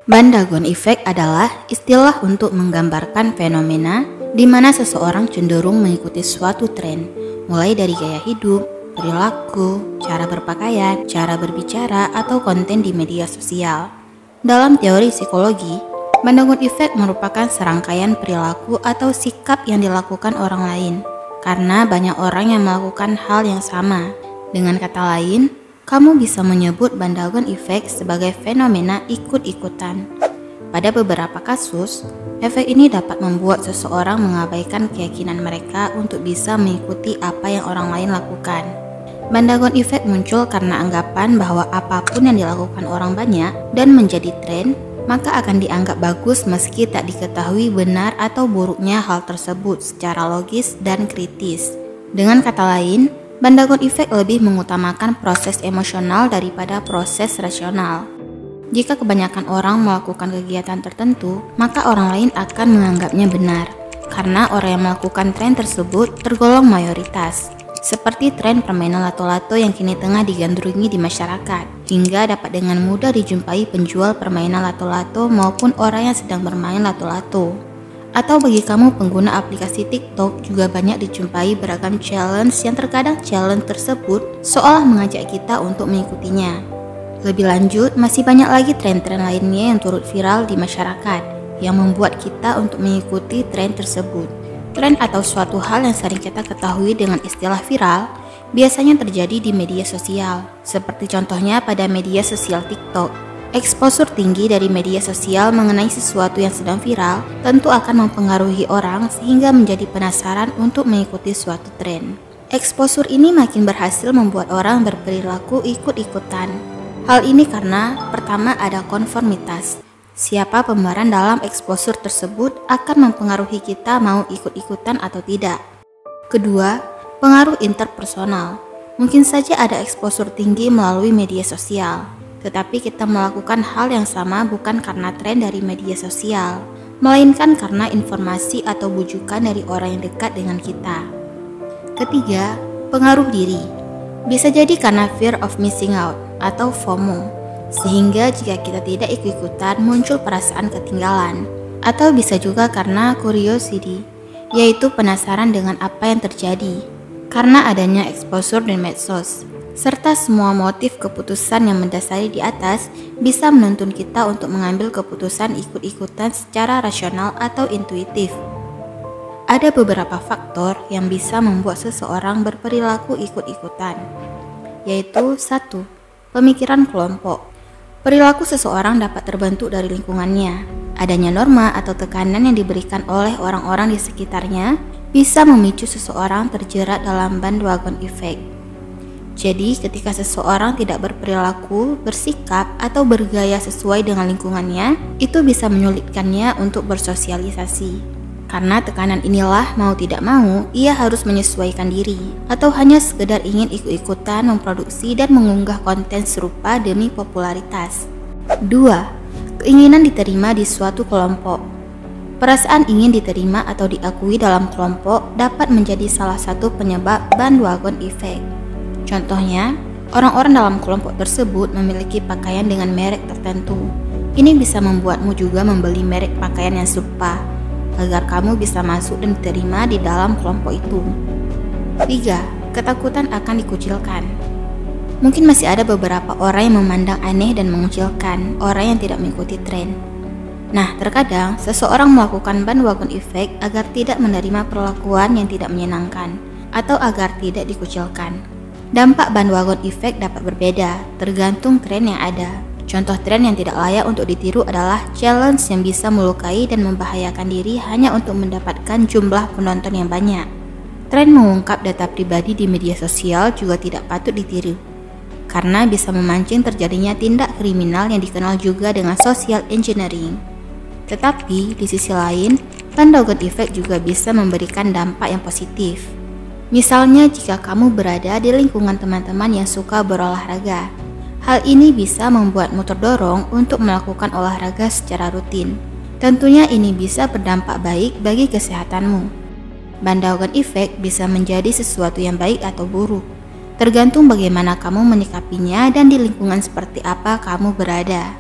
Bandwagon effect adalah istilah untuk menggambarkan fenomena di mana seseorang cenderung mengikuti suatu tren, mulai dari gaya hidup, perilaku, cara berpakaian, cara berbicara, atau konten di media sosial. Dalam teori psikologi, bandwagon effect merupakan serangkaian perilaku atau sikap yang dilakukan orang lain karena banyak orang yang melakukan hal yang sama. Dengan kata lain, kamu bisa menyebut bandwagon effect sebagai fenomena ikut-ikutan. Pada beberapa kasus, efek ini dapat membuat seseorang mengabaikan keyakinan mereka untuk bisa mengikuti apa yang orang lain lakukan. Bandwagon effect muncul karena anggapan bahwa apapun yang dilakukan orang banyak dan menjadi tren, maka akan dianggap bagus meski tak diketahui benar atau buruknya hal tersebut secara logis dan kritis. Dengan kata lain, bandwagon effect lebih mengutamakan proses emosional daripada proses rasional. Jika kebanyakan orang melakukan kegiatan tertentu, maka orang lain akan menganggapnya benar, karena orang yang melakukan tren tersebut tergolong mayoritas. Seperti tren permainan lato-lato yang kini tengah digandrungi di masyarakat, hingga dapat dengan mudah dijumpai penjual permainan lato-lato maupun orang yang sedang bermain lato-lato. Atau bagi kamu pengguna aplikasi TikTok, juga banyak dijumpai beragam challenge yang terkadang challenge tersebut seolah mengajak kita untuk mengikutinya. Lebih lanjut, masih banyak lagi tren-tren lainnya yang turut viral di masyarakat yang membuat kita untuk mengikuti tren tersebut. Tren atau suatu hal yang sering kita ketahui dengan istilah viral biasanya terjadi di media sosial, seperti contohnya pada media sosial TikTok. Eksposur tinggi dari media sosial mengenai sesuatu yang sedang viral tentu akan mempengaruhi orang sehingga menjadi penasaran untuk mengikuti suatu tren. Eksposur ini makin berhasil membuat orang berperilaku ikut-ikutan. Hal ini karena pertama ada konformitas. Siapa pemeran dalam eksposur tersebut akan mempengaruhi kita mau ikut-ikutan atau tidak. Kedua, pengaruh interpersonal. Mungkin saja ada eksposur tinggi melalui media sosial, tetapi kita melakukan hal yang sama bukan karena tren dari media sosial, melainkan karena informasi atau bujukan dari orang yang dekat dengan kita. Ketiga, pengaruh diri. Bisa jadi karena fear of missing out atau FOMO, sehingga jika kita tidak ikut-ikutan muncul perasaan ketinggalan. Atau bisa juga karena curiosity, yaitu penasaran dengan apa yang terjadi, karena adanya exposure dan medsos. Serta semua motif keputusan yang mendasari di atas bisa menuntun kita untuk mengambil keputusan ikut-ikutan secara rasional atau intuitif. Ada beberapa faktor yang bisa membuat seseorang berperilaku ikut-ikutan, yaitu 1. Pemikiran kelompok. Perilaku seseorang dapat terbentuk dari lingkungannya. Adanya norma atau tekanan yang diberikan oleh orang-orang di sekitarnya bisa memicu seseorang terjerat dalam bandwagon effect. Jadi, ketika seseorang tidak berperilaku, bersikap, atau bergaya sesuai dengan lingkungannya, itu bisa menyulitkannya untuk bersosialisasi. Karena tekanan inilah mau tidak mau, ia harus menyesuaikan diri, atau hanya sekedar ingin ikut-ikutan memproduksi dan mengunggah konten serupa demi popularitas. 2. Keinginan diterima di suatu kelompok. Perasaan ingin diterima atau diakui dalam kelompok dapat menjadi salah satu penyebab bandwagon effect. Contohnya, orang-orang dalam kelompok tersebut memiliki pakaian dengan merek tertentu. Ini bisa membuatmu juga membeli merek pakaian yang serupa, agar kamu bisa masuk dan diterima di dalam kelompok itu. 3. Ketakutan akan dikucilkan. Mungkin masih ada beberapa orang yang memandang aneh dan mengucilkan orang yang tidak mengikuti tren. Nah, terkadang seseorang melakukan bandwagon effect agar tidak menerima perlakuan yang tidak menyenangkan, atau agar tidak dikucilkan. Dampak bandwagon effect dapat berbeda, tergantung tren yang ada. Contoh tren yang tidak layak untuk ditiru adalah challenge yang bisa melukai dan membahayakan diri hanya untuk mendapatkan jumlah penonton yang banyak. Tren mengungkap data pribadi di media sosial juga tidak patut ditiru, karena bisa memancing terjadinya tindak kriminal yang dikenal juga dengan social engineering. Tetapi, di sisi lain, bandwagon effect juga bisa memberikan dampak yang positif. Misalnya jika kamu berada di lingkungan teman-teman yang suka berolahraga, hal ini bisa membuatmu terdorong untuk melakukan olahraga secara rutin. Tentunya ini bisa berdampak baik bagi kesehatanmu. Bandwagon effect bisa menjadi sesuatu yang baik atau buruk, tergantung bagaimana kamu menyikapinya dan di lingkungan seperti apa kamu berada.